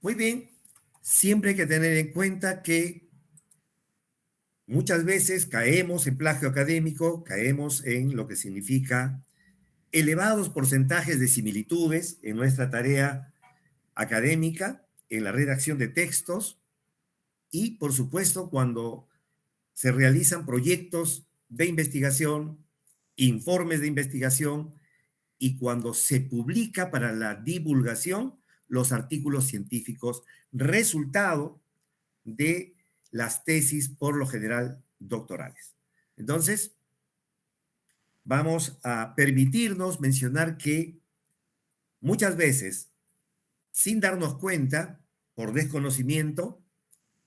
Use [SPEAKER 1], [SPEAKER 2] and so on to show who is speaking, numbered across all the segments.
[SPEAKER 1] Muy bien, siempre hay que tener en cuenta que muchas veces caemos en plagio académico, caemos en lo que significa elevados porcentajes de similitudes en nuestra tarea académica, en la redacción de textos y, por supuesto, cuando se realizan proyectos de investigación, informes de investigación y cuando se publica para la divulgación los artículos científicos, resultado de las tesis, por lo general, doctorales. Entonces, vamos a permitirnos mencionar que muchas veces, sin darnos cuenta, por desconocimiento,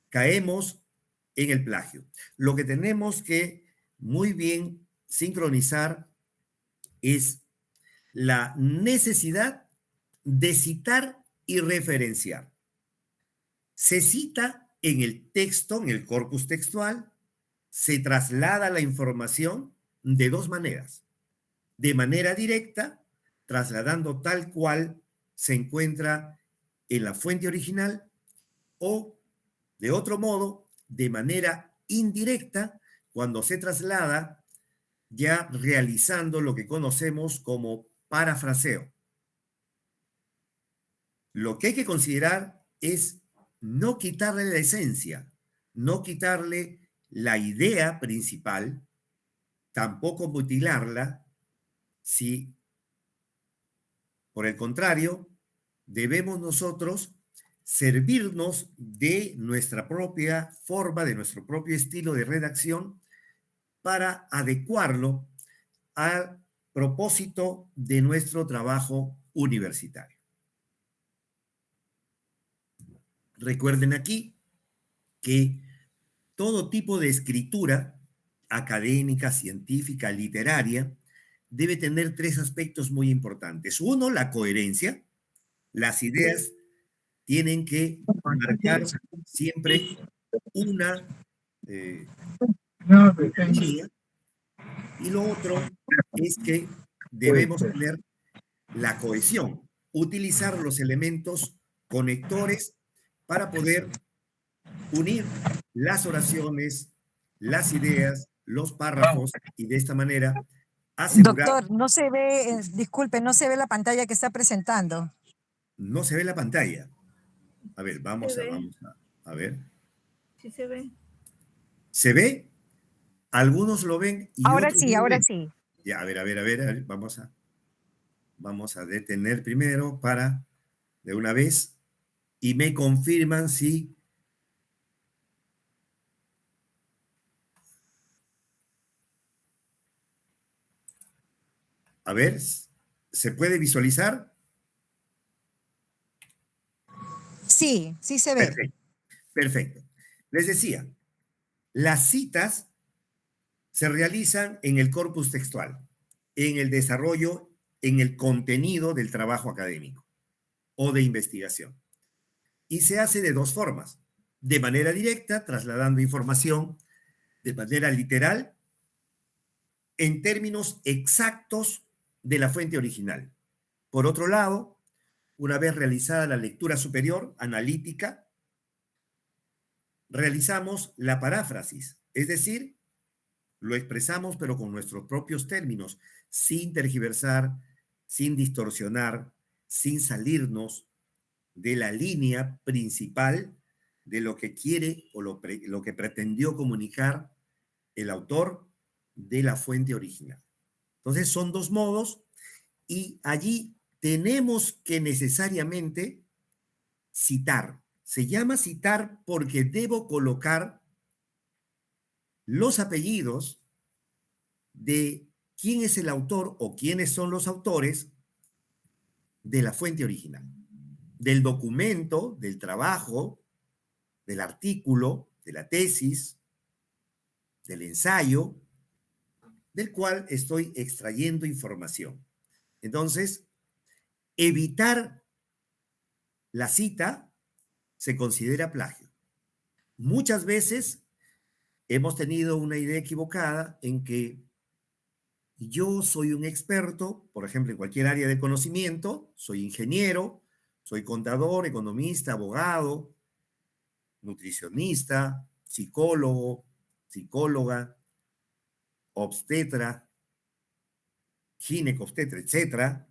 [SPEAKER 1] caemos en el plagio. Lo que tenemos que muy bien sincronizar es la necesidad de citar y referenciar. Se cita en el texto, en el corpus textual, se traslada la información de dos maneras. De manera directa, trasladando tal cual se encuentra en la fuente original, o de otro modo, de manera indirecta, cuando se traslada ya realizando lo que conocemos como parafraseo. Lo que hay que considerar es no quitarle la esencia, no quitarle la idea principal, tampoco mutilarla, si por el contrario, debemos nosotros servirnos de nuestra propia forma, de nuestro propio estilo de redacción para adecuarlo al propósito de nuestro trabajo universitario. Recuerden aquí que todo tipo de escritura académica, científica, literaria, debe tener tres aspectos muy importantes. Uno, la coherencia. Las ideas tienen que marcar siempre una, una línea. Y lo otro es que debemos tener la cohesión, utilizar los elementos conectores para poder unir las oraciones, las ideas, los párrafos y de esta manera asegurar.
[SPEAKER 2] Doctor, no se ve, disculpe, no se ve la pantalla que está presentando.
[SPEAKER 1] No se ve la pantalla. A ver, vamos a ver.
[SPEAKER 3] Sí se ve.
[SPEAKER 1] ¿Se ve? Algunos lo ven y
[SPEAKER 2] Ahora
[SPEAKER 1] otros
[SPEAKER 2] sí,
[SPEAKER 1] no lo
[SPEAKER 2] ahora
[SPEAKER 1] ven.
[SPEAKER 2] sí.
[SPEAKER 1] Ya, a ver, vamos a detener primero para de una vez y me confirman si a ver, ¿se puede visualizar?
[SPEAKER 2] Sí, sí se ve.
[SPEAKER 1] Perfecto, perfecto. Les decía, las citas se realizan en el corpus textual, en el desarrollo, en el contenido del trabajo académico o de investigación. Y se hace de dos formas. De manera directa, trasladando información de manera literal, en términos exactos de la fuente original. Por otro lado, una vez realizada la lectura superior, analítica, realizamos la paráfrasis, es decir, lo expresamos pero con nuestros propios términos, sin tergiversar, sin distorsionar, sin salirnos de la línea principal de lo que quiere o lo que pretendió comunicar el autor de la fuente original. Entonces son dos modos y allí tenemos que necesariamente citar. Se llama citar porque debo colocar los apellidos de quién es el autor o quiénes son los autores de la fuente original, del documento, del trabajo, del artículo, de la tesis, del ensayo, del cual estoy extrayendo información. Entonces, evitar la cita se considera plagio. Muchas veces hemos tenido una idea equivocada en que yo soy un experto, por ejemplo, en cualquier área de conocimiento, soy ingeniero, Soy contador, economista, abogado, nutricionista, psicólogo, psicóloga, obstetra, ginecobstetra, etcétera,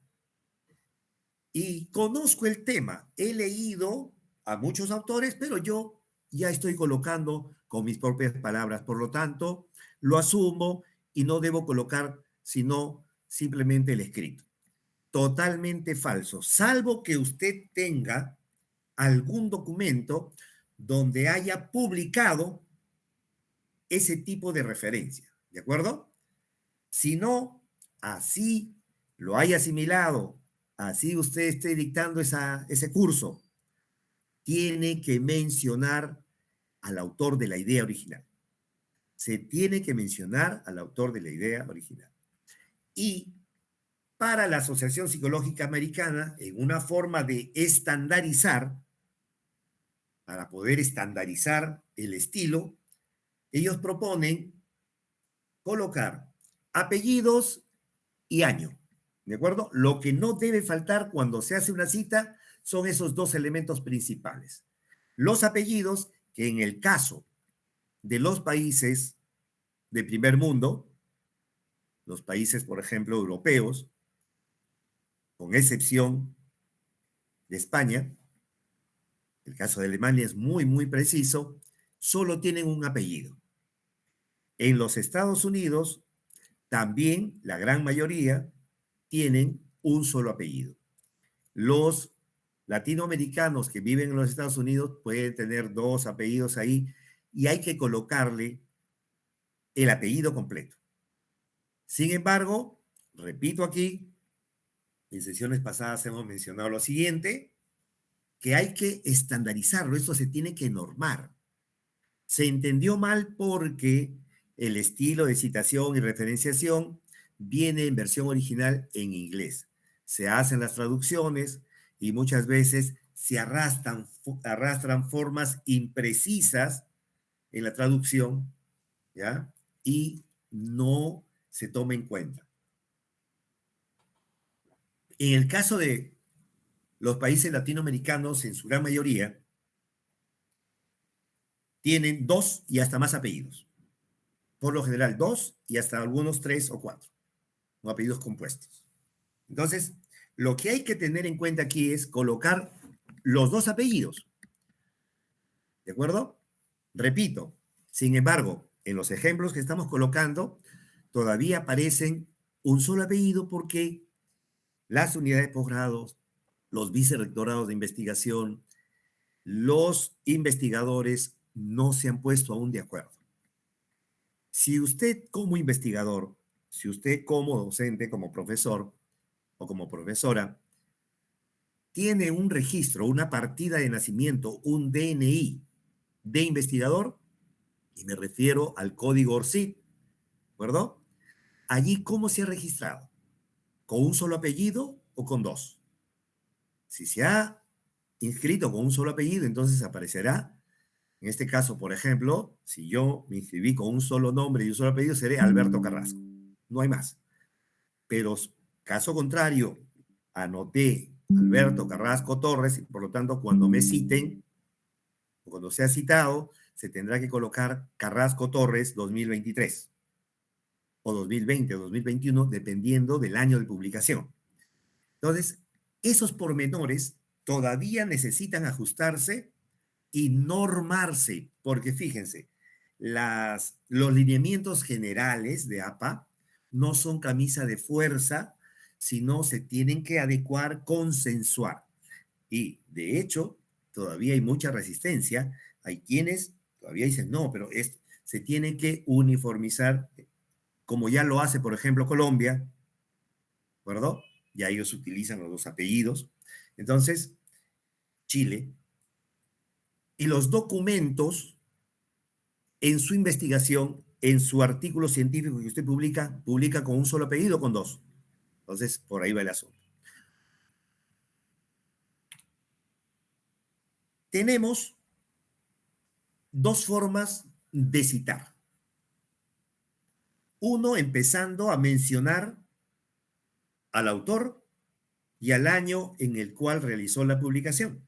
[SPEAKER 1] y conozco el tema. He leído a muchos autores, pero yo ya estoy colocando con mis propias palabras. Por lo tanto, lo asumo y no debo colocar sino simplemente el escrito. Totalmente falso, salvo que usted tenga algún documento donde haya publicado ese tipo de referencia, ¿de acuerdo? Si no, así lo haya asimilado, así usted esté dictando ese curso, tiene que mencionar al autor de la idea original. Se tiene que mencionar al autor de la idea original. Y para la Asociación Psicológica Americana, en una forma de estandarizar, para poder estandarizar el estilo, ellos proponen colocar apellidos y año, ¿de acuerdo? Lo que no debe faltar cuando se hace una cita son esos dos elementos principales. Los apellidos, que en el caso de los países de primer mundo, los países, por ejemplo, europeos, con excepción de España, el caso de Alemania es muy, muy preciso, solo tienen un apellido. En los Estados Unidos, también la gran mayoría tienen un solo apellido. Los latinoamericanos que viven en los Estados Unidos pueden tener dos apellidos ahí y hay que colocarle el apellido completo. Sin embargo, repito aquí, en sesiones pasadas hemos mencionado lo siguiente, que hay que estandarizarlo, esto se tiene que normar. Se entendió mal porque el estilo de citación y referenciación viene en versión original en inglés. Se hacen las traducciones y muchas veces se arrastran formas imprecisas en la traducción, ¿ya? Y no se toma en cuenta. En el caso de los países latinoamericanos, en su gran mayoría, tienen dos y hasta más apellidos. Por lo general, dos y hasta algunos tres o cuatro, no apellidos compuestos. Entonces, lo que hay que tener en cuenta aquí es colocar los dos apellidos. ¿De acuerdo? Repito, sin embargo, en los ejemplos que estamos colocando, todavía aparecen un solo apellido porque las unidades de posgrados, los vicerrectorados de investigación, los investigadores no se han puesto aún de acuerdo. Si usted como investigador, si usted como docente, como profesor o como profesora, tiene un registro, una partida de nacimiento, un DNI de investigador, y me refiero al código ORCID, ¿de acuerdo? Allí, ¿cómo se ha registrado? ¿Con un solo apellido o con dos? Si se ha inscrito con un solo apellido, entonces aparecerá, en este caso, por ejemplo, si yo me inscribí con un solo nombre y un solo apellido, seré Alberto Carrasco. No hay más. Pero caso contrario, anoté Alberto Carrasco Torres y por lo tanto cuando me citen, o cuando sea citado, se tendrá que colocar Carrasco Torres 2023 o 2020 o 2021, dependiendo del año de publicación. Entonces, esos pormenores todavía necesitan ajustarse y normarse, porque fíjense, los lineamientos generales de APA no son camisa de fuerza, sino se tienen que adecuar, consensuar. Y de hecho, todavía hay mucha resistencia. Hay quienes todavía dicen, no, pero se tiene que uniformizar, como ya lo hace, por ejemplo, Colombia, ¿de acuerdo? Ya ellos utilizan los dos apellidos. Entonces, Chile. Y los documentos en su investigación, en su artículo científico que usted publica con un solo apellido o con dos. Entonces, por ahí va el asunto. Tenemos dos formas de citar. Uno, empezando a mencionar al autor y al año en el cual realizó la publicación.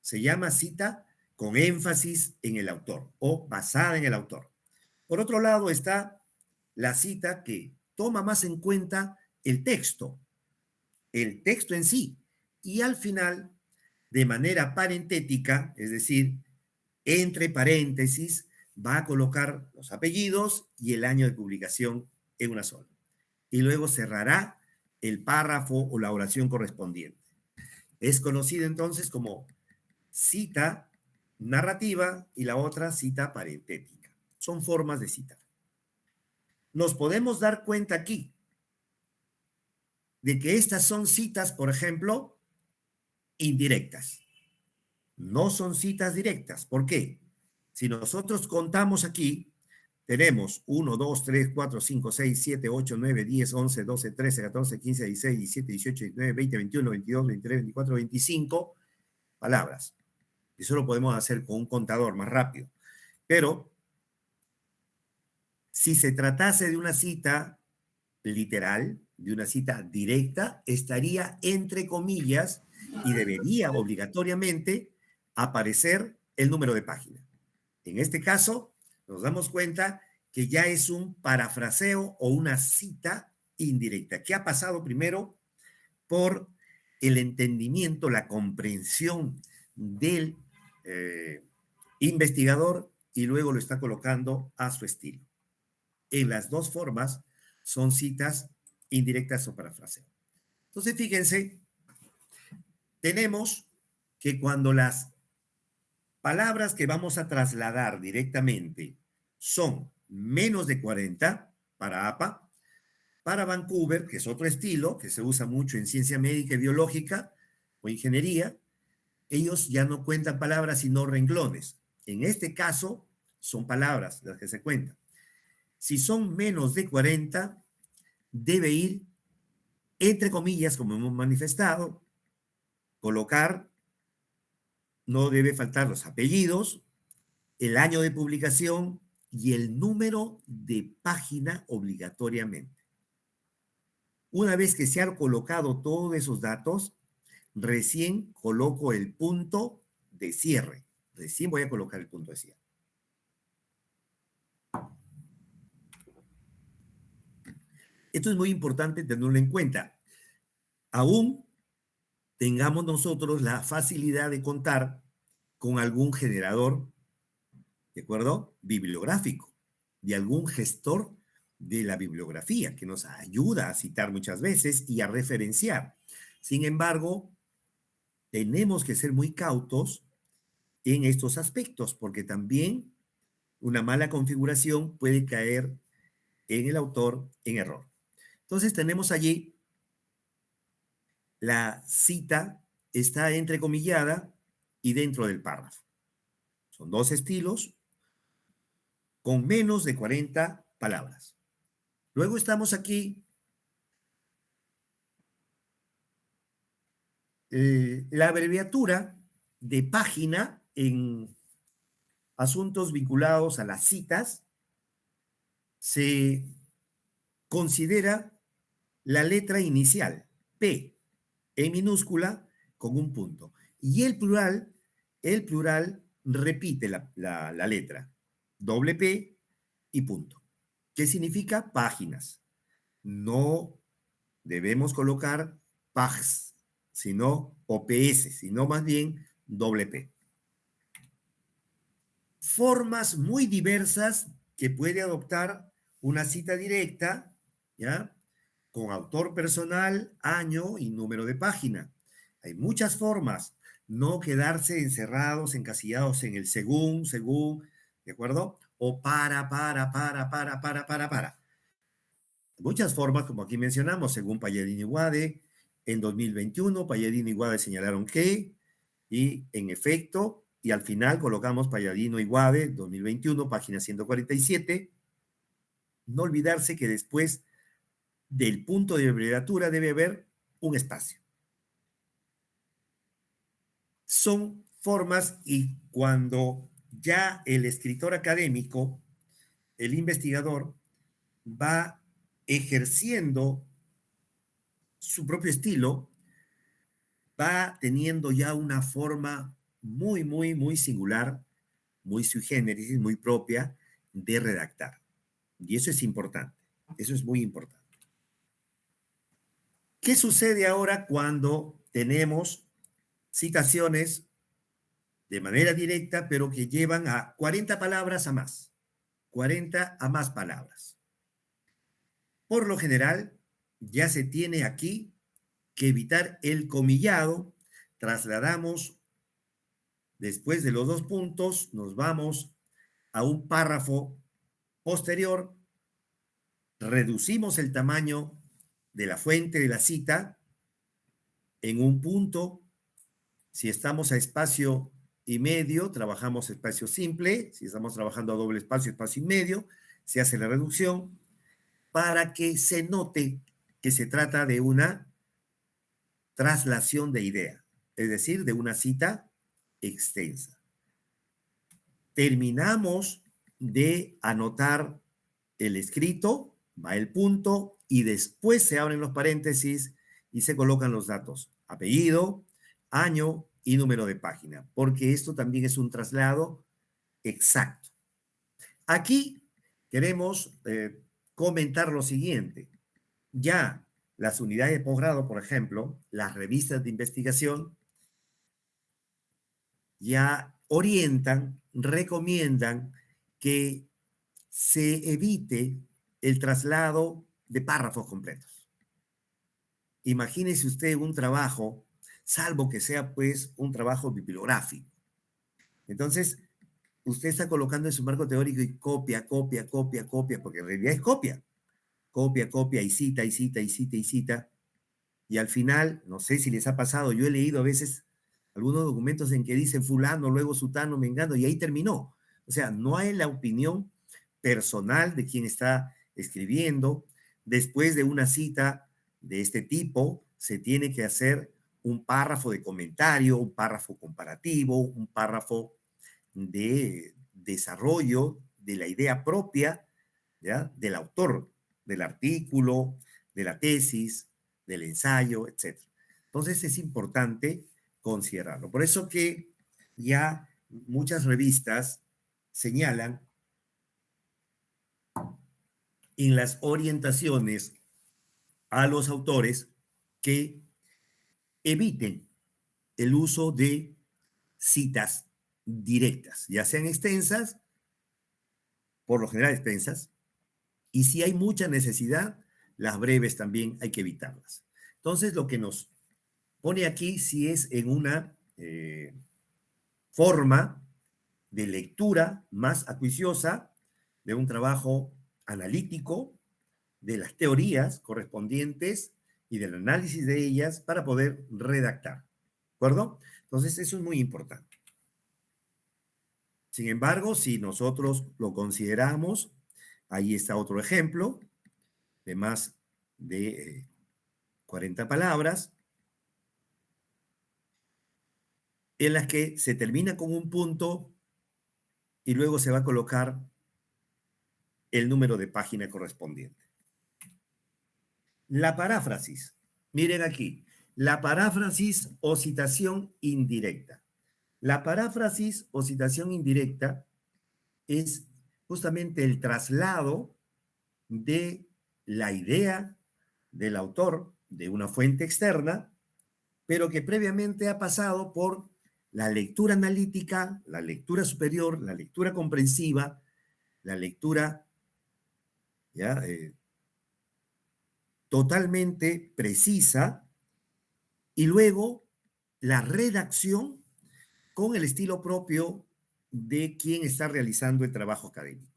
[SPEAKER 1] Se llama cita con énfasis en el autor o basada en el autor. Por otro lado está la cita que toma más en cuenta el texto en sí, y al final, de manera parentética, es decir, entre paréntesis, va a colocar los apellidos y el año de publicación en una sola. Y luego cerrará el párrafo o la oración correspondiente. Es conocida entonces como cita narrativa y la otra cita parentética. Son formas de citar. Nos podemos dar cuenta aquí de que estas son citas, por ejemplo, indirectas. No son citas directas. ¿Por qué? Si nosotros contamos aquí, tenemos 1, 2, 3, 4, 5, 6, 7, 8, 9, 10, 11, 12, 13, 14, 15, 16, 17, 18, 19, 20, 21, 22, 23, 24, 25 palabras. Eso lo podemos hacer con un contador más rápido. Pero si se tratase de una cita literal, de una cita directa, estaría entre comillas y debería obligatoriamente aparecer el número de página. En este caso, nos damos cuenta que ya es un parafraseo o una cita indirecta, que ha pasado primero por el entendimiento, la comprensión del investigador y luego lo está colocando a su estilo. En las dos formas son citas indirectas o parafraseo. Entonces, fíjense, tenemos que cuando las palabras que vamos a trasladar directamente son menos de 40 para APA, para Vancouver, que es otro estilo que se usa mucho en ciencia médica y biológica o ingeniería, ellos ya no cuentan palabras sino renglones. En este caso, son palabras las que se cuentan. Si son menos de 40, debe ir entre comillas, como hemos manifestado, colocar, no debe faltar los apellidos, el año de publicación y el número de página obligatoriamente. Una vez que se han colocado todos esos datos, recién coloco el punto de cierre. Recién voy a colocar el punto de cierre. Esto es muy importante tenerlo en cuenta. Aún tengamos nosotros la facilidad de contar con algún generador, ¿de acuerdo? Bibliográfico, de algún gestor de la bibliografía que nos ayuda a citar muchas veces y a referenciar. Sin embargo, tenemos que ser muy cautos en estos aspectos porque también una mala configuración puede caer en el autor en error. Entonces tenemos allí la cita, está entrecomillada y dentro del párrafo. Son dos estilos con menos de 40 palabras. Luego estamos aquí, la abreviatura de página en asuntos vinculados a las citas se considera la letra inicial, P, en minúscula, con un punto. Y el plural repite la letra, doble P y punto. ¿Qué significa? Páginas. No debemos colocar pags, sino OPS, sino más bien doble P. Formas muy diversas que puede adoptar una cita directa, ¿ya? Con autor personal, año y número de página. Hay muchas formas. No quedarse encerrados, encasillados en el según, ¿de acuerdo? O para. Muchas formas, como aquí mencionamos, según Palladini y Guade, en 2021, Palladini y Guade señalaron que, y en efecto, y al final colocamos Palladino y Guade, 2021, página 147. No olvidarse que después del punto de abreviatura debe haber un espacio. Son formas y cuando ya el escritor académico, el investigador, va ejerciendo su propio estilo, va teniendo ya una forma muy singular, muy sui generis, muy propia de redactar. Y eso es importante, eso es muy importante. ¿Qué sucede ahora cuando tenemos citaciones de manera directa, pero que llevan a 40 palabras a más? 40 a más palabras. Por lo general, ya se tiene aquí que evitar el comillado. Trasladamos, después de los dos puntos, nos vamos a un párrafo posterior, reducimos el tamaño de la fuente de la cita en un punto. Si estamos a espacio y medio, trabajamos espacio simple. Si estamos trabajando a doble espacio, espacio y medio, se hace la reducción para que se note que se trata de una traslación de idea, es decir, de una cita extensa. Terminamos de anotar el escrito, va el punto y después se abren los paréntesis y se colocan los datos, apellido, año y número de página, porque esto también es un traslado exacto. Aquí queremos comentar lo siguiente. Ya las unidades de posgrado, por ejemplo, las revistas de investigación, ya orientan, recomiendan que se evite el traslado de párrafos completos. Imagínese usted un trabajo, salvo que sea pues un trabajo bibliográfico. Entonces, usted está colocando en su marco teórico y copia, porque en realidad es copia. Copia y cita, y cita, y cita, y cita. Y al final, no sé si les ha pasado, yo he leído a veces algunos documentos en que dicen fulano, luego sutano, mengano, y ahí terminó. O sea, no hay la opinión personal de quien está escribiendo. Después de una cita de este tipo, se tiene que hacer un párrafo de comentario, un párrafo comparativo, un párrafo de desarrollo de la idea propia, ¿ya? Del autor, del artículo, de la tesis, del ensayo, etcétera. Entonces es importante considerarlo. Por eso que ya muchas revistas señalan en las orientaciones a los autores que eviten el uso de citas directas, ya sean extensas, por lo general extensas, y si hay mucha necesidad, las breves también hay que evitarlas. Entonces, lo que nos pone aquí sí es en una forma de lectura más acuiciosa de un trabajo analítico, de las teorías correspondientes y del análisis de ellas para poder redactar. ¿De acuerdo? Entonces, eso es muy importante. Sin embargo, si nosotros lo consideramos, ahí está otro ejemplo de más de 40 palabras, en las que se termina con un punto y luego se va a colocar el número de página correspondiente. La paráfrasis. Miren aquí. La paráfrasis o citación indirecta. La paráfrasis o citación indirecta es justamente el traslado de la idea del autor de una fuente externa, pero que previamente ha pasado por la lectura analítica, la lectura superior, la lectura comprensiva, la lectura ¿ya? Totalmente precisa y luego la redacción con el estilo propio de quien está realizando el trabajo académico.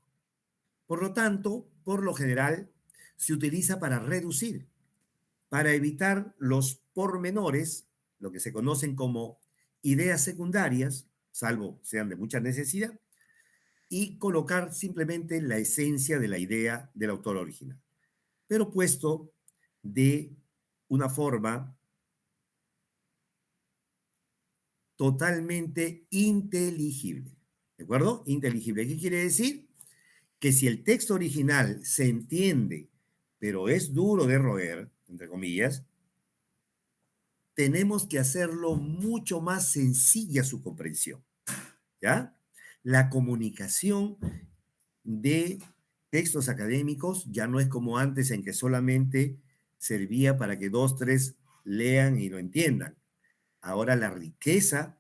[SPEAKER 1] Por lo tanto, por lo general, se utiliza para reducir, para evitar los pormenores, lo que se conocen como ideas secundarias, salvo sean de mucha necesidad, y colocar simplemente la esencia de la idea del autor original, pero puesto de una forma totalmente inteligible. ¿De acuerdo? Inteligible. ¿Qué quiere decir? Que si el texto original se entiende, pero es duro de roer, entre comillas, tenemos que hacerlo mucho más sencilla su comprensión, ¿ya? La comunicación de textos académicos ya no es como antes en que solamente servía para que dos, tres lean y lo entiendan. Ahora la riqueza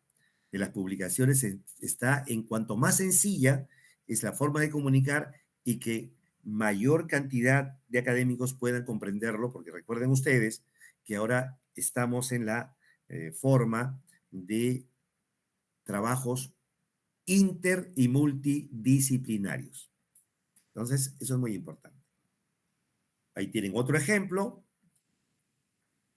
[SPEAKER 1] de las publicaciones está en cuanto más sencilla es la forma de comunicar y que mayor cantidad de académicos puedan comprenderlo, porque recuerden ustedes que ahora estamos en la forma de trabajos inter y multidisciplinarios. Entonces, eso es muy importante. Ahí tienen otro ejemplo.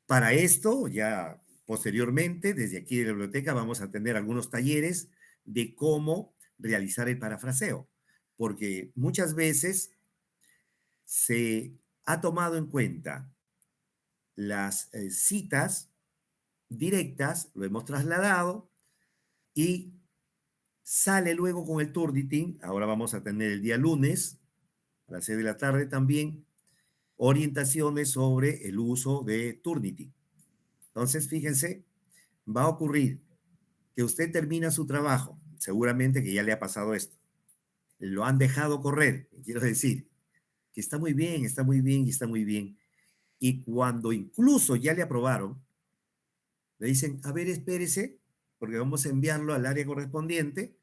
[SPEAKER 1] Para esto, ya posteriormente, desde aquí de la biblioteca, vamos a tener algunos talleres de cómo realizar el parafraseo, porque muchas veces se ha tomado en cuenta las citas directas, lo hemos trasladado y sale luego con el Turnitin. Ahora vamos a tener el día lunes a las 6 de la tarde también orientaciones sobre el uso de Turnitin. Entonces, fíjense, va a ocurrir que usted termina su trabajo, seguramente que ya le ha pasado esto, lo han dejado correr, quiero decir, que está muy bien, está muy bien y está muy bien. Y cuando incluso ya le aprobaron, le dicen, a ver, espérese, porque vamos a enviarlo al área correspondiente,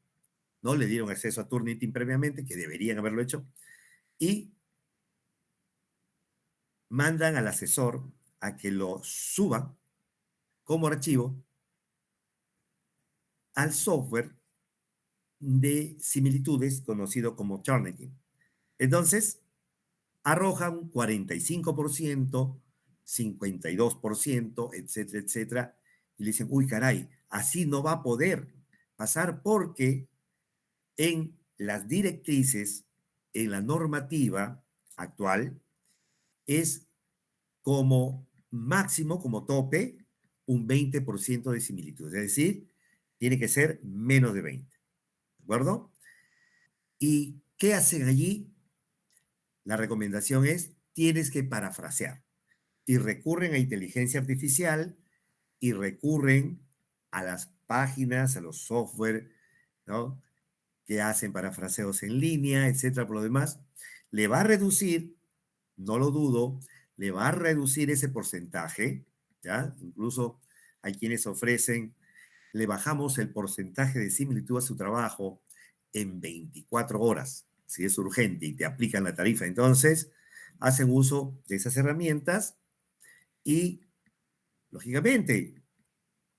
[SPEAKER 1] no le dieron acceso a Turnitin previamente, que deberían haberlo hecho, y mandan al asesor a que lo suba como archivo al software de similitudes conocido como Turnitin. Entonces, arroja un 45%, 52%, etcétera, etcétera, y le dicen, uy, caray, así no va a poder pasar porque en las directrices, en la normativa actual, es como máximo, como tope, un 20% de similitud. Es decir, tiene que ser menos de 20. ¿De acuerdo? ¿Y qué hacen allí? La recomendación es, tienes que parafrasear. Y recurren a inteligencia artificial y recurren a las páginas, a los software, ¿no? Que hacen parafraseos en línea, etcétera, por lo demás. Le va a reducir, no lo dudo, le va a reducir ese porcentaje, ¿ya? Incluso hay quienes ofrecen, le bajamos el porcentaje de similitud a su trabajo en 24 horas, si es urgente y te aplican la tarifa. Entonces, hacen uso de esas herramientas y, lógicamente,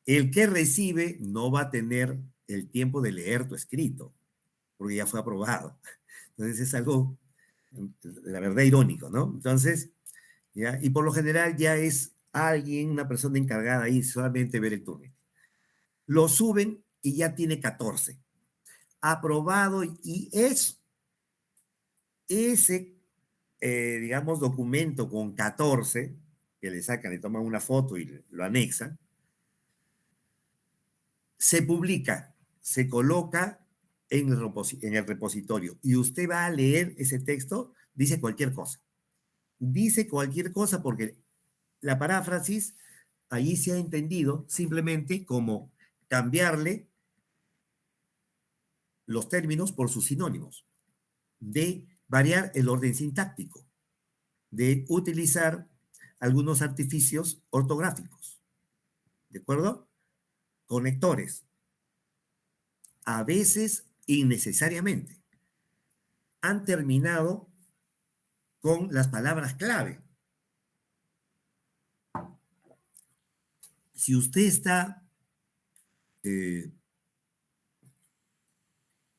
[SPEAKER 1] el que recibe no va a tener el tiempo de leer tu escrito, porque ya fue aprobado. Entonces, es algo, la verdad, irónico, ¿no? Entonces, ¿ya? Y por lo general ya es alguien, una persona encargada ahí, solamente ver el turno. Lo suben y ya tiene 14. Aprobado y es ese, digamos, documento con 14, que le sacan, le toman una foto y lo anexan, se publica, se coloca en el repositorio y usted va a leer ese texto, dice cualquier cosa. Dice cualquier cosa porque la paráfrasis allí se ha entendido simplemente como cambiarle los términos por sus sinónimos, de variar el orden sintáctico, de utilizar algunos artificios ortográficos, ¿de acuerdo? Conectores, a veces innecesariamente, han terminado con las palabras clave. Si usted está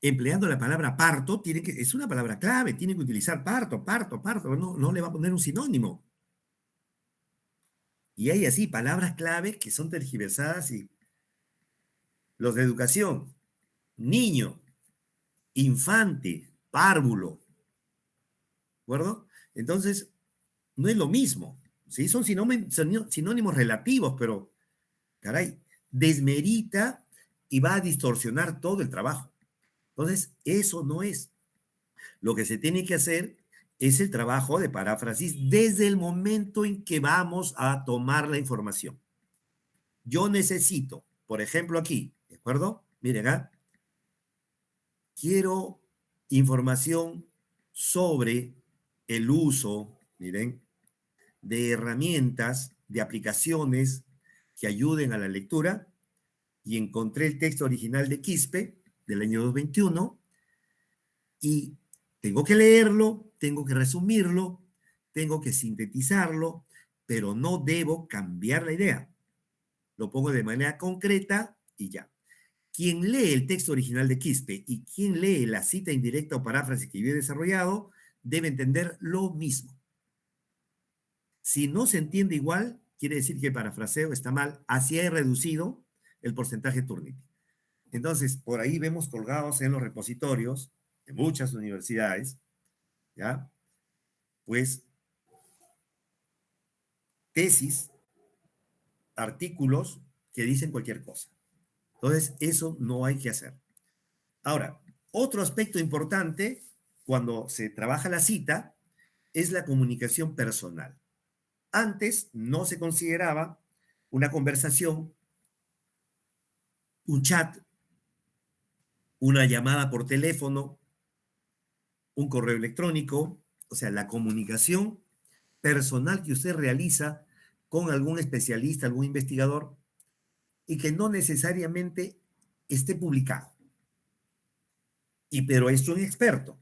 [SPEAKER 1] empleando la palabra parto, es una palabra clave, tiene que utilizar parto, parto, parto, no le va a poner un sinónimo. Y hay así palabras clave que son tergiversadas y los de educación, niño, infante, párvulo, ¿de acuerdo? Entonces, no es lo mismo, ¿sí? Son sinónimos relativos, pero, caray, desmerita y va a distorsionar todo el trabajo. Entonces, eso no es. Lo que se tiene que hacer es el trabajo de paráfrasis desde el momento en que vamos a tomar la información. Yo necesito, por ejemplo, aquí, ¿de acuerdo? Miren, quiero información sobre el uso, miren, de herramientas, de aplicaciones que ayuden a la lectura, y encontré el texto original de Quispe del año 2021 y tengo que leerlo, tengo que resumirlo, tengo que sintetizarlo, pero no debo cambiar la idea. Lo pongo de manera concreta y ya. Quien lee el texto original de Quispe y quien lee la cita indirecta o paráfrasis que yo he desarrollado debe entender lo mismo. Si no se entiende igual, quiere decir que el parafraseo está mal. Así he reducido el porcentaje Turnitin. Entonces, por ahí vemos colgados en los repositorios de muchas universidades, ¿ya? Pues tesis, artículos que dicen cualquier cosa. Entonces, eso no hay que hacer. Ahora, otro aspecto importante cuando se trabaja la cita es la comunicación personal. Antes no se consideraba una conversación, un chat, una llamada por teléfono, un correo electrónico, o sea, la comunicación personal que usted realiza con algún especialista, algún investigador, y que no necesariamente esté publicado. Pero es un experto.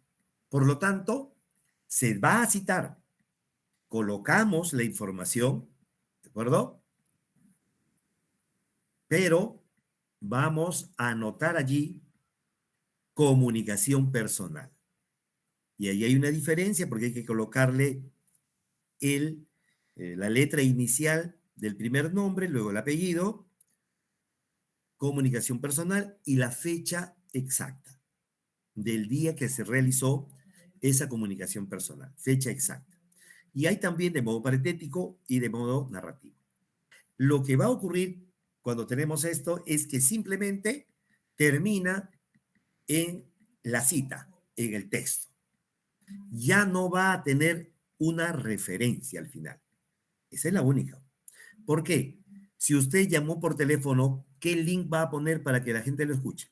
[SPEAKER 1] Por lo tanto, se va a citar, colocamos la información, ¿de acuerdo? Pero vamos a anotar allí comunicación personal. Y ahí hay una diferencia porque hay que colocarle la letra inicial del primer nombre, luego el apellido, comunicación personal y la fecha exacta del día que se realizó esa comunicación personal, fecha exacta. Y hay también de modo parentético y de modo narrativo. Lo que va a ocurrir cuando tenemos esto es que simplemente termina en la cita, en el texto. Ya no va a tener una referencia al final. Esa es la única. ¿Por qué? Si usted llamó por teléfono, ¿qué link va a poner para que la gente lo escuche?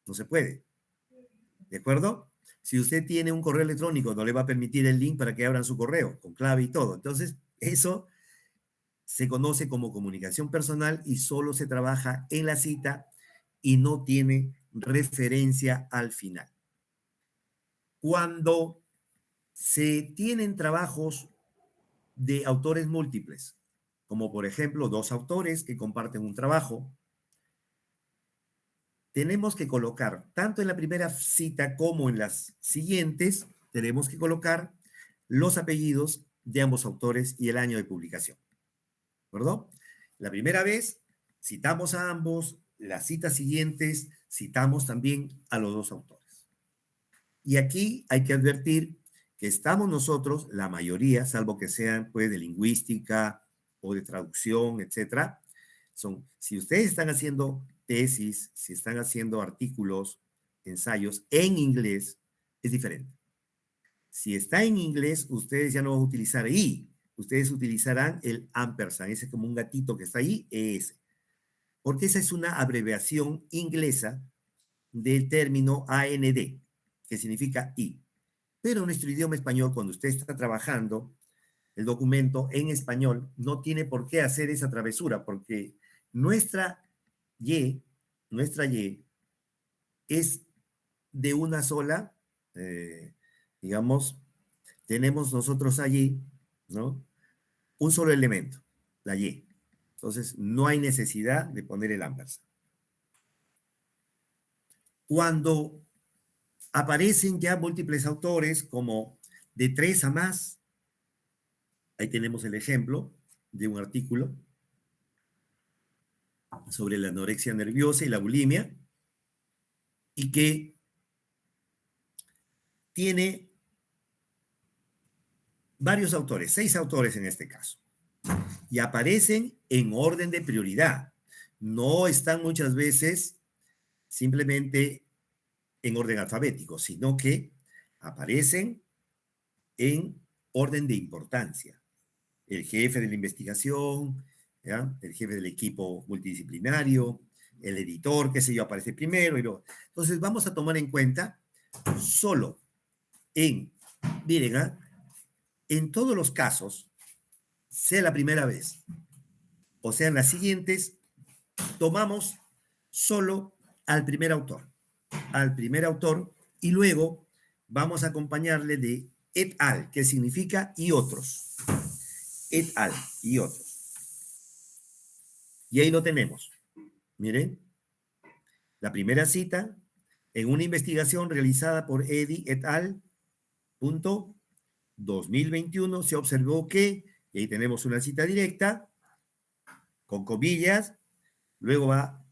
[SPEAKER 1] No se puede. ¿De acuerdo? Si usted tiene un correo electrónico, no le va a permitir el link para que abran su correo, con clave y todo. Entonces, eso se conoce como comunicación personal y solo se trabaja en la cita y no tiene referencia al final. Cuando se tienen trabajos de autores múltiples, como por ejemplo dos autores que comparten un trabajo, tenemos que colocar, tanto en la primera cita como en las siguientes, tenemos que colocar los apellidos de ambos autores y el año de publicación. ¿De acuerdo? La primera vez citamos a ambos, las citas siguientes citamos también a los dos autores. Y aquí hay que advertir que estamos nosotros, la mayoría, salvo que sean pues de lingüística o de traducción, etcétera, si ustedes están haciendo tesis, si están haciendo artículos, ensayos en inglés, es diferente. Si está en inglés, ustedes ya no van a utilizar I, ustedes utilizarán el ampersand, ese es como un gatito que está ahí, ese. Porque esa es una abreviación inglesa del término AND, que significa I. Pero en nuestro idioma español, cuando usted está trabajando el documento en español, no tiene por qué hacer esa travesura, porque nuestra Y, nuestra Y, es de una sola, digamos, tenemos nosotros allí, ¿no? Un solo elemento, la Y. Entonces, no hay necesidad de poner el ampersand. Cuando aparecen ya múltiples autores, como de 3 a más, ahí tenemos el ejemplo de un artículo sobre la anorexia nerviosa y la bulimia, y que tiene varios autores, 6 autores en este caso, y aparecen en orden de prioridad. No están muchas veces simplemente en orden alfabético, sino que aparecen en orden de importancia. El jefe de la investigación, ¿ya? El jefe del equipo multidisciplinario, el editor, qué sé yo, aparece primero. Entonces vamos a tomar en cuenta solo en, miren, en todos los casos, sea la primera vez o sean las siguientes, tomamos solo al primer autor, y luego vamos a acompañarle de et al, que significa y otros, et al y otros. Y ahí lo tenemos. Miren, la primera cita en una investigación realizada por Eddy et al. 2021 se observó que, y ahí tenemos una cita directa, con comillas, luego va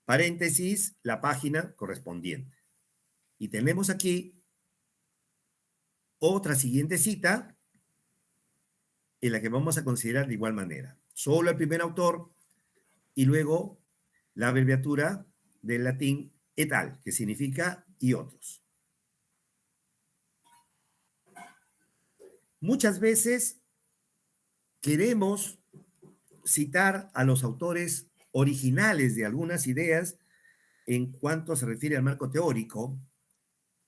[SPEAKER 1] paréntesis, la página correspondiente. Y tenemos aquí otra siguiente cita en la que vamos a considerar de igual manera. Solo el primer autor y luego la abreviatura del latín et al, que significa y otros. Muchas veces queremos citar a los autores originales de algunas ideas en cuanto se refiere al marco teórico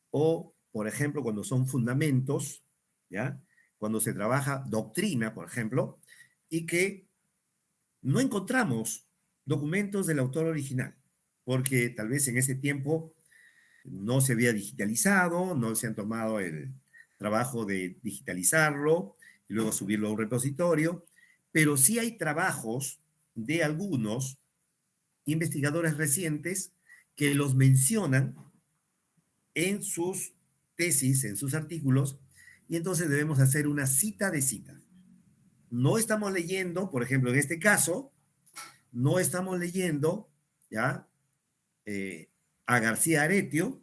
[SPEAKER 1] o, por ejemplo, cuando son fundamentos, ¿ya? Cuando se trabaja doctrina, por ejemplo, y que no encontramos documentos del autor original, porque tal vez en ese tiempo no se había digitalizado, no se han tomado el trabajo de digitalizarlo y luego subirlo a un repositorio, pero sí hay trabajos de algunos investigadores recientes que los mencionan en sus tesis, en sus artículos, y entonces debemos hacer una cita de cita. No estamos leyendo, por ejemplo, en este caso, no estamos leyendo, ¿ya? A García Aretio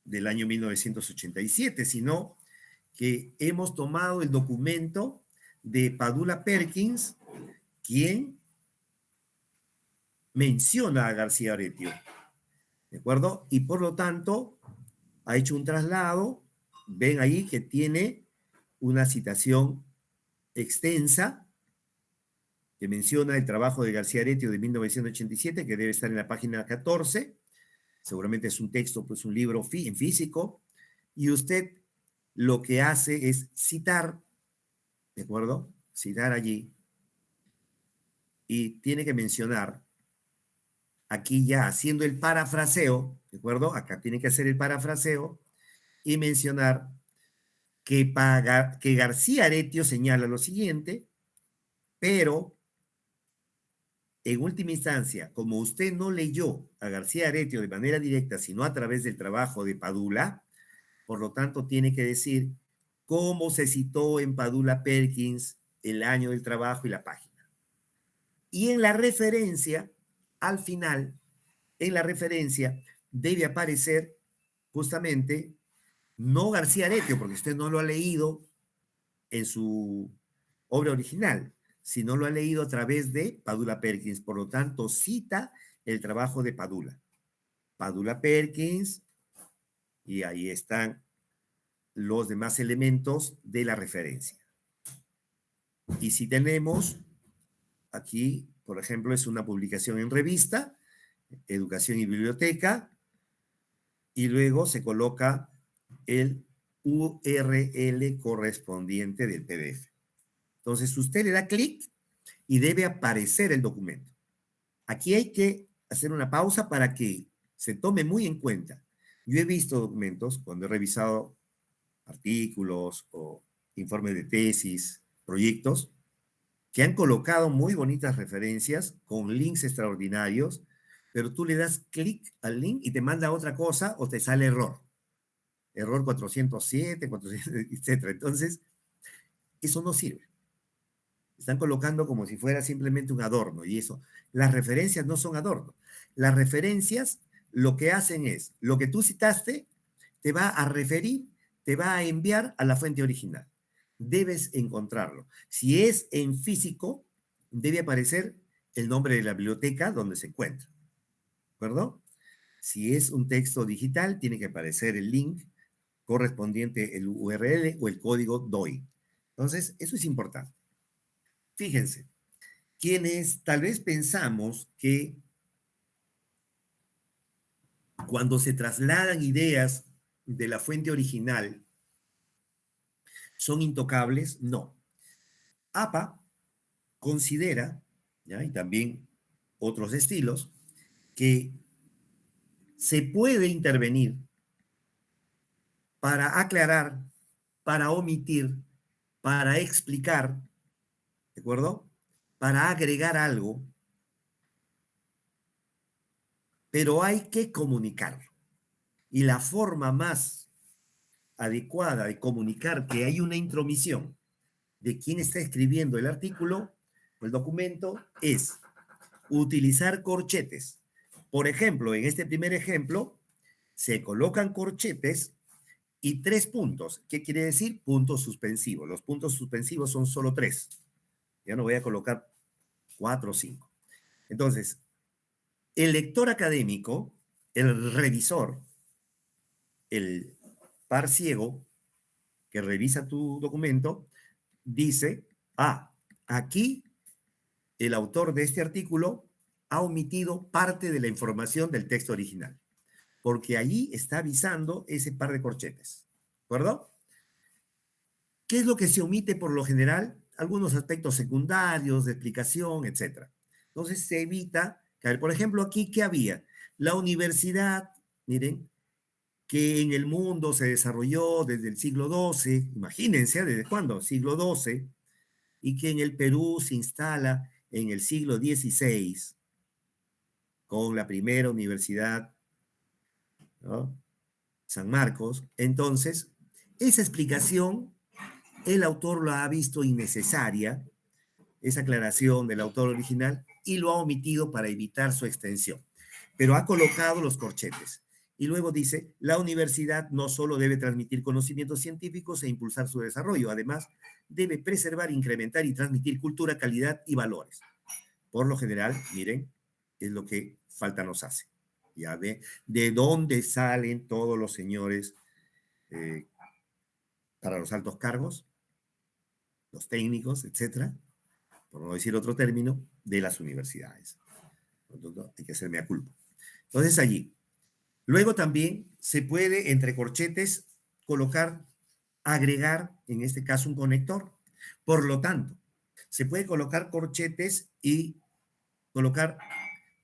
[SPEAKER 1] del año 1987, sino que hemos tomado el documento de Padula Perkins, quien menciona a García Aretio, ¿de acuerdo? Y por lo tanto, ha hecho un traslado, ven ahí que tiene una citación extensa que menciona el trabajo de García Aretio de 1987, que debe estar en la página 14, seguramente es un texto, pues un libro en físico, y usted lo que hace es citar, ¿de acuerdo? Citar allí, y tiene que mencionar, aquí ya haciendo el parafraseo, ¿de acuerdo? Acá tiene que hacer el parafraseo y mencionar que García Aretio señala lo siguiente, pero en última instancia, como usted no leyó a García Aretio de manera directa, sino a través del trabajo de Padula, por lo tanto tiene que decir cómo se citó en Padula Perkins el año del trabajo y la página. Y en la referencia, al final, en la referencia debe aparecer justamente no García Aretio, porque usted no lo ha leído en su obra original, sino lo ha leído a través de Padula Perkins. Por lo tanto, cita el trabajo de Padula. Padula Perkins, y ahí están los demás elementos de la referencia. Y si tenemos aquí, por ejemplo, es una publicación en revista, Educación y Biblioteca, y luego se coloca el URL correspondiente del PDF. Entonces, usted le da clic y debe aparecer el documento. Aquí hay que hacer una pausa para que se tome muy en cuenta. Yo he visto documentos cuando he revisado artículos o informes de tesis, proyectos, que han colocado muy bonitas referencias con links extraordinarios, pero tú le das clic al link y te manda otra cosa o te sale error. Error 407, 400, etc. Entonces, eso no sirve. Están colocando como si fuera simplemente un adorno y eso. Las referencias no son adornos. Las referencias lo que hacen es, lo que tú citaste te va a referir, te va a enviar a la fuente original. Debes encontrarlo. Si es en físico, debe aparecer el nombre de la biblioteca donde se encuentra. ¿De acuerdo? Si es un texto digital, tiene que aparecer el link correspondiente, el URL o el código DOI. Entonces, eso es importante. Fíjense quienes tal vez pensamos que cuando se trasladan ideas de la fuente original son intocables, no. APA considera, ¿ya? Y también otros estilos, que se puede intervenir para aclarar, para omitir, para explicar, ¿de acuerdo? Para agregar algo, pero hay que comunicarlo. Y la forma más adecuada de comunicar que hay una intromisión de quien está escribiendo el artículo o el documento es utilizar corchetes. Por ejemplo, en este primer ejemplo, se colocan corchetes y 3 puntos. ¿Qué quiere decir? Puntos suspensivos. Los puntos suspensivos son solo 3. Ya no voy a colocar 4 o 5. Entonces, el lector académico, el revisor, el par ciego que revisa tu documento, dice, aquí el autor de este artículo ha omitido parte de la información del texto original, porque allí está avisando ese par de corchetes. ¿De acuerdo? ¿Qué es lo que se omite por lo general? Algunos aspectos secundarios, de explicación, etc. Entonces se evita caer. Por ejemplo, aquí, ¿qué había? La universidad, miren, que en el mundo se desarrolló desde el siglo XII, imagínense, ¿desde cuándo? Siglo XII, y que en el Perú se instala en el siglo XVI con la primera universidad, ¿no? San Marcos. Entonces, esa explicación el autor lo ha visto innecesaria, esa aclaración del autor original, y lo ha omitido para evitar su extensión. Pero ha colocado los corchetes. Y luego dice, la universidad no solo debe transmitir conocimientos científicos e impulsar su desarrollo, además debe preservar, incrementar y transmitir cultura, calidad y valores. Por lo general, miren, es lo que falta nos hace. Ya ve de dónde salen todos los señores para los altos cargos, los técnicos, etcétera, por no decir otro término, de las universidades. Entonces, hay que hacer mea culpa. Entonces, allí. Luego también se puede, entre corchetes, colocar, agregar, en este caso, un conector. Por lo tanto, se puede colocar corchetes y colocar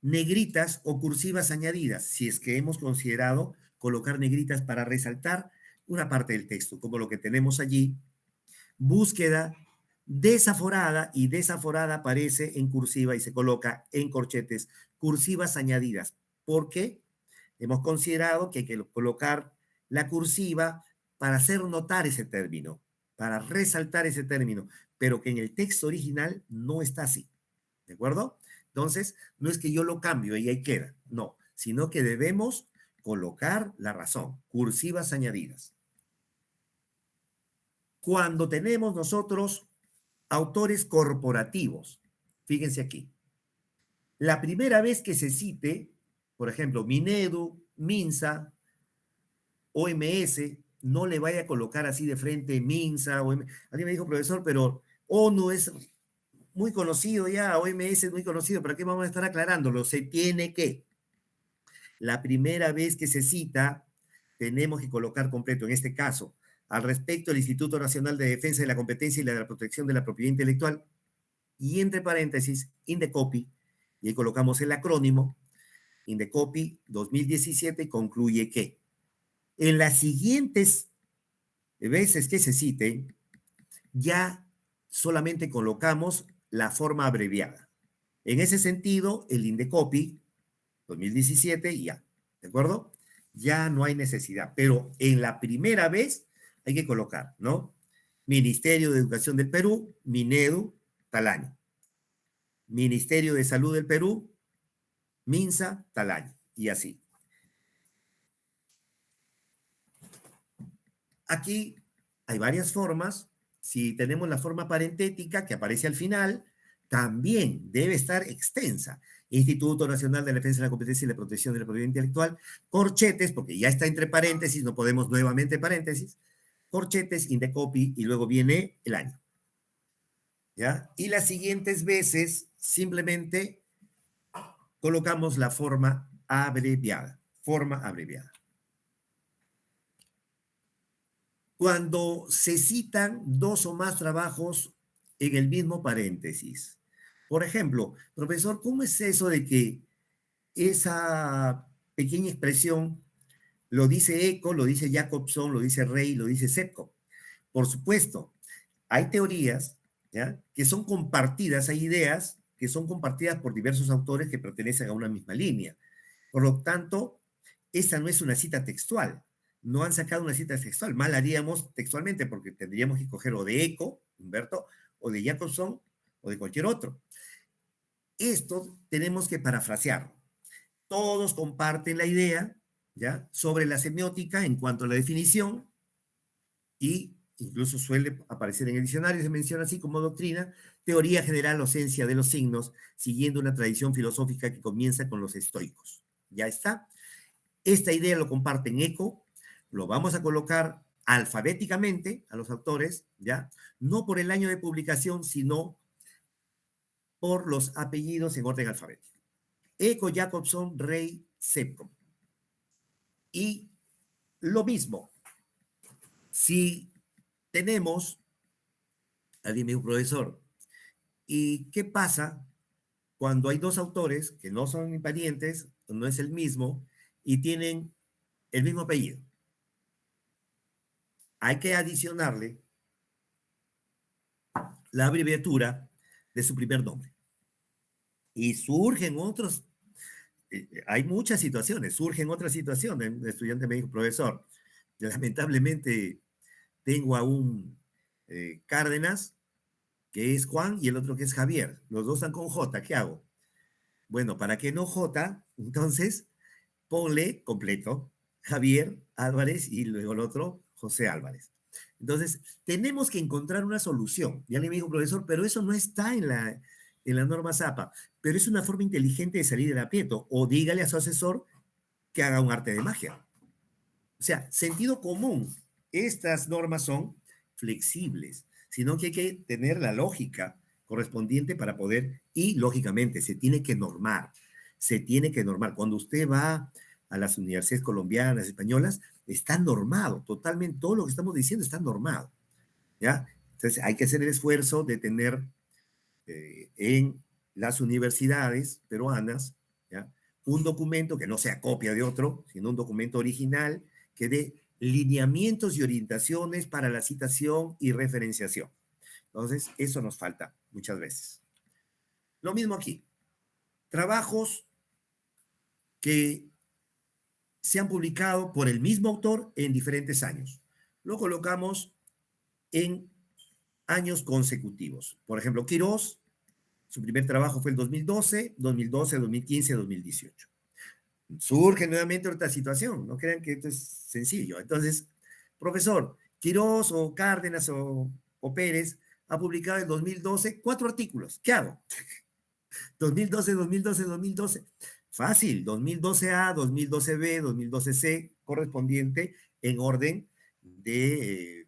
[SPEAKER 1] negritas o cursivas añadidas, si es que hemos considerado colocar negritas para resaltar una parte del texto, como lo que tenemos allí, búsqueda desaforada, y desaforada aparece en cursiva y se coloca en corchetes, cursivas añadidas. ¿Por qué? Hemos considerado que hay que colocar la cursiva para hacer notar ese término, para resaltar ese término, pero que en el texto original no está así. ¿De acuerdo? Entonces, no es que yo lo cambio y ahí queda, no, sino que debemos colocar la razón, cursivas añadidas. Cuando tenemos nosotros autores corporativos, fíjense aquí, la primera vez que se cite, por ejemplo, Minedu, Minsa, OMS, no le vaya a colocar así de frente Minsa, OMS. Alguien me dijo, profesor, pero ONU es muy conocido ya, OMS es muy conocido, ¿para qué vamos a estar aclarándolo? Se tiene que. La primera vez que se cita, tenemos que colocar completo, en este caso, al respecto del Instituto Nacional de Defensa de la Competencia y de la Protección de la Propiedad Intelectual, y entre paréntesis, INDECOPI, y ahí colocamos el acrónimo, INDECOPI 2017, concluye que en las siguientes veces que se citen, ya solamente colocamos la forma abreviada. En ese sentido, el INDECOPI 2017 ya, ¿de acuerdo? Ya no hay necesidad, pero en la primera vez hay que colocar, ¿no? Ministerio de Educación del Perú, Minedu, tal año. Ministerio de Salud del Perú, MINSA, tal año, y así. Aquí hay varias formas. Si tenemos la forma parentética que aparece al final, también debe estar extensa. Instituto Nacional de Defensa de la Competencia y la Protección de la Propiedad Intelectual, corchetes, porque ya está entre paréntesis, no podemos nuevamente paréntesis, corchetes, Indecopy, y luego viene el año. ¿Ya? Y las siguientes veces simplemente colocamos la forma abreviada. Forma abreviada. Cuando se citan dos o más trabajos en el mismo paréntesis. Por ejemplo, profesor, ¿cómo es eso de que esa pequeña expresión lo dice Eco, lo dice Jacobson, lo dice Rey, lo dice Sepko? Por supuesto, hay teorías, ¿ya?, que son compartidas, hay ideas que son compartidas por diversos autores que pertenecen a una misma línea. Por lo tanto, esta no es una cita textual. No han sacado una cita textual. Mal haríamos textualmente porque tendríamos que coger o de Eco, Humberto, o de Jacobson, o de cualquier otro. Esto tenemos que parafrasearlo. Todos comparten la idea, ¿ya?, sobre la semiótica en cuanto a la definición, y incluso suele aparecer en el diccionario, se menciona así como doctrina, teoría general o ciencia de los signos, siguiendo una tradición filosófica que comienza con los estoicos. Ya está. Esta idea lo comparten Eco, lo vamos a colocar alfabéticamente a los autores, ¿ya? No por el año de publicación, sino por los apellidos en orden alfabético. Eco, Jacobson, Rey, Sepko. Y lo mismo, si tenemos, alguien me dijo, profesor, ¿y qué pasa cuando hay dos autores que no son parientes, no es el mismo, y tienen el mismo apellido? Hay que adicionarle la abreviatura de su primer nombre. Y surgen otros, hay muchas situaciones, surgen otras situaciones. El estudiante me dijo, profesor, lamentablemente tengo a un Cárdenas, que es Juan, y el otro que es Javier. Los dos están con J, ¿qué hago? Bueno, para que no J, entonces ponle completo Javier Álvarez y luego el otro José Álvarez. Entonces, tenemos que encontrar una solución. Ya le dijo, profesor, pero eso no está en la norma ZAPA, pero es una forma inteligente de salir del aprieto. O dígale a su asesor que haga un arte de magia. O sea, sentido común. Estas normas son flexibles, sino que hay que tener la lógica correspondiente para poder, y lógicamente se tiene que normar, se tiene que normar. Cuando usted va a las universidades colombianas, españolas, está normado, totalmente, todo lo que estamos diciendo está normado, ¿ya? Entonces hay que hacer el esfuerzo de tener en las universidades peruanas, ¿ya?, un documento que no sea copia de otro, sino un documento original que dé lineamientos y orientaciones para la citación y referenciación. Entonces, eso nos falta muchas veces. Lo mismo aquí. Trabajos que se han publicado por el mismo autor en diferentes años. Lo colocamos en años consecutivos. Por ejemplo, Quirós, su primer trabajo fue el 2012, 2012, 2015, 2018. Surge nuevamente otra situación, no crean que esto es sencillo. Entonces, profesor, Quirós o Cárdenas o Pérez ha publicado en 2012 4 artículos. ¿Qué hago? 2012, 2012, 2012. Fácil, 2012A, 2012B, 2012C, correspondiente en orden de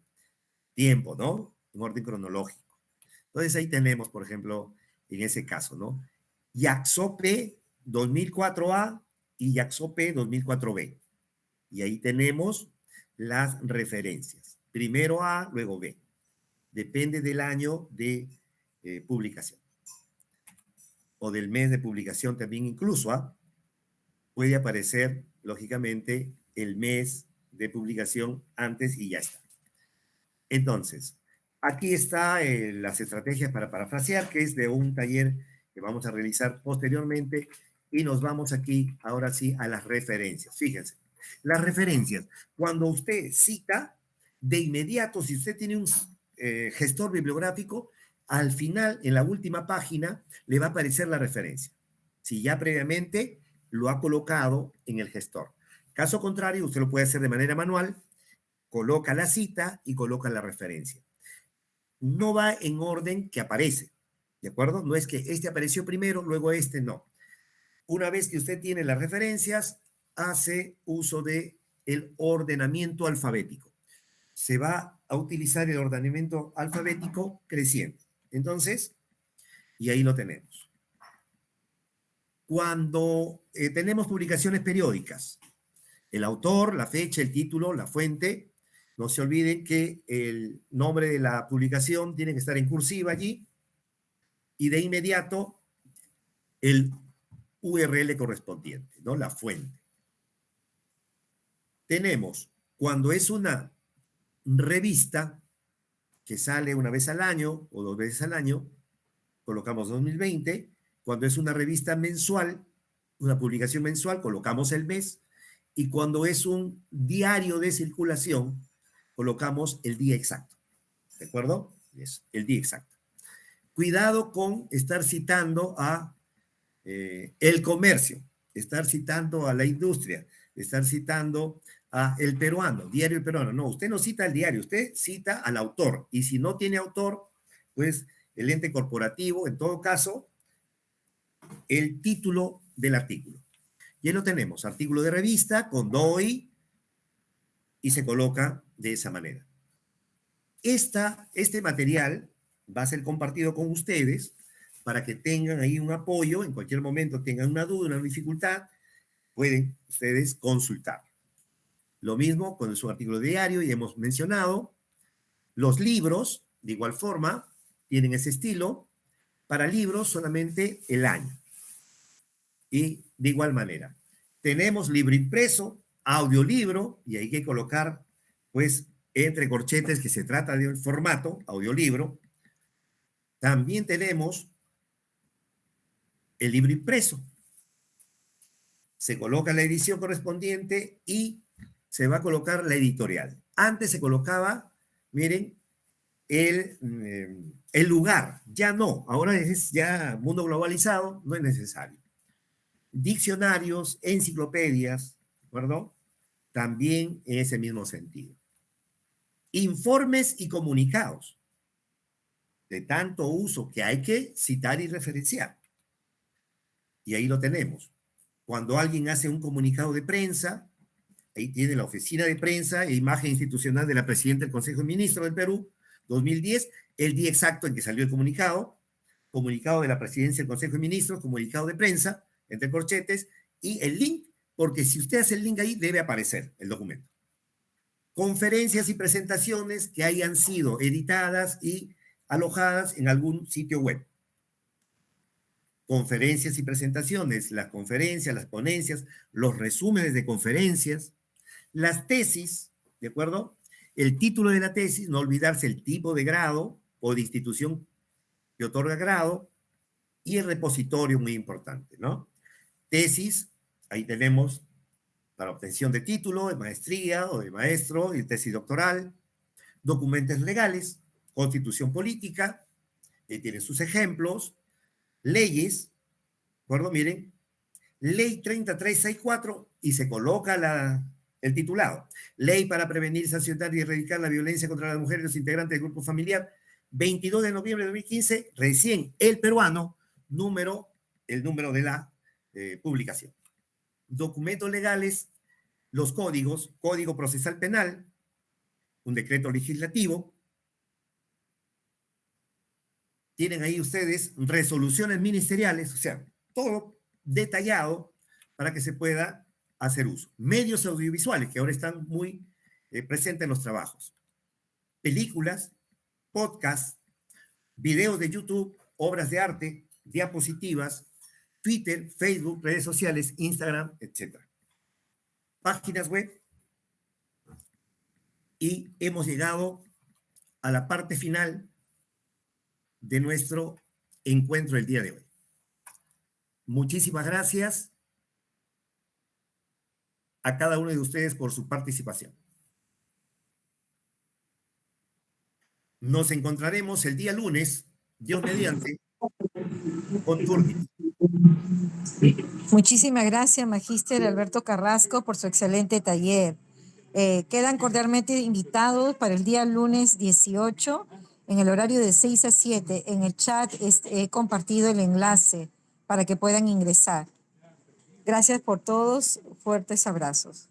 [SPEAKER 1] tiempo, ¿no? En orden cronológico. Entonces ahí tenemos, por ejemplo, en ese caso, ¿no? Yaxope 2004A y Yaxope 2004B. Y ahí tenemos las referencias. Primero A, luego B. Depende del año de publicación. O del mes de publicación también incluso, ¿ah? Puede aparecer, lógicamente, el mes de publicación antes y ya está. Entonces, aquí está las estrategias para parafrasear, que es de un taller que vamos a realizar posteriormente, y nos vamos aquí, ahora sí, a las referencias. Fíjense, las referencias. Cuando usted cita, de inmediato, si usted tiene un gestor bibliográfico, al final, en la última página, le va a aparecer la referencia. Si ya previamente lo ha colocado en el gestor. Caso contrario, usted lo puede hacer de manera manual, coloca la cita y coloca la referencia. No va en orden que aparece, ¿de acuerdo? No es que este apareció primero, luego este no. Una vez que usted tiene las referencias, hace uso de el ordenamiento alfabético. Se va a utilizar el ordenamiento alfabético creciente. Entonces, y ahí lo tenemos. Cuando tenemos publicaciones periódicas, el autor, la fecha, el título, la fuente, no se olviden que el nombre de la publicación tiene que estar en cursiva allí y de inmediato el URL correspondiente, ¿no? La fuente. Tenemos, cuando es una revista que sale una vez al año o 2 veces al año, colocamos 2020. Cuando es una revista mensual, una publicación mensual, colocamos el mes. Y cuando es un diario de circulación, colocamos el día exacto. ¿De acuerdo? Es el día exacto. Cuidado con estar citando a el comercio, estar citando a la industria, estar citando a el peruano, diario El Peruano. No, usted no cita al diario, usted cita al autor. Y si no tiene autor, pues el ente corporativo, en todo caso, el título del artículo. Ya lo tenemos, artículo de revista con DOI y se coloca de esa manera. Este material va a ser compartido con ustedes para que tengan ahí un apoyo, en cualquier momento tengan una duda, una dificultad, pueden ustedes consultar. Lo mismo con su artículo diario, y hemos mencionado, los libros, de igual forma, tienen ese estilo, para libros solamente el año. Y de igual manera, tenemos libro impreso, audiolibro, y hay que colocar, pues, entre corchetes que se trata de un formato, audiolibro. También tenemos el libro impreso. Se coloca la edición correspondiente y se va a colocar la editorial. Antes se colocaba, miren, el lugar. Ya no, ahora es ya mundo globalizado, no es necesario. Diccionarios, enciclopedias, ¿de acuerdo? También en ese mismo sentido. Informes y comunicados de tanto uso que hay que citar y referenciar. Y ahí lo tenemos. Cuando alguien hace un comunicado de prensa, ahí tiene la oficina de prensa e imagen institucional de la presidenta del Consejo de Ministros del Perú, 2010, el día exacto en que salió el comunicado, comunicado de la presidencia del Consejo de Ministros, comunicado de prensa, entre corchetes, y el link, porque si usted hace el link ahí, debe aparecer el documento. Conferencias y presentaciones que hayan sido editadas y alojadas en algún sitio web. Conferencias y presentaciones, las conferencias, las ponencias, los resúmenes de conferencias, las tesis, ¿de acuerdo? El título de la tesis, no olvidarse el tipo de grado o de institución que otorga grado, y el repositorio, muy importante, ¿no? Tesis, ahí tenemos para obtención de título, de maestría o de maestro, y tesis doctoral, documentos legales, constitución política, tiene sus ejemplos, leyes, ¿de acuerdo? Miren, ley 3364 y se coloca el titulado. Ley para prevenir, sancionar y erradicar la violencia contra las mujeres y los integrantes del grupo familiar, 22 de noviembre de 2015, recién El Peruano, el número de la publicación. Documentos legales, los códigos, Código Procesal Penal, un decreto legislativo. Tienen ahí ustedes resoluciones ministeriales, o sea, todo detallado para que se pueda hacer uso. Medios audiovisuales que ahora están muy presentes en los trabajos. Películas, podcasts, videos de YouTube, obras de arte, diapositivas, Twitter, Facebook, redes sociales, Instagram, etc. Páginas web. Y hemos llegado a la parte final de nuestro encuentro el día de hoy. Muchísimas gracias a cada uno de ustedes por su participación. Nos encontraremos el día lunes, Dios mediante, con Turquía.
[SPEAKER 2] Muchísimas gracias, Magíster Alberto Carrasco, por su excelente taller. Quedan cordialmente invitados para el día lunes 18, en el horario de 6 a 7. En el chat he compartido el enlace para que puedan ingresar. Gracias por todos. Fuertes abrazos.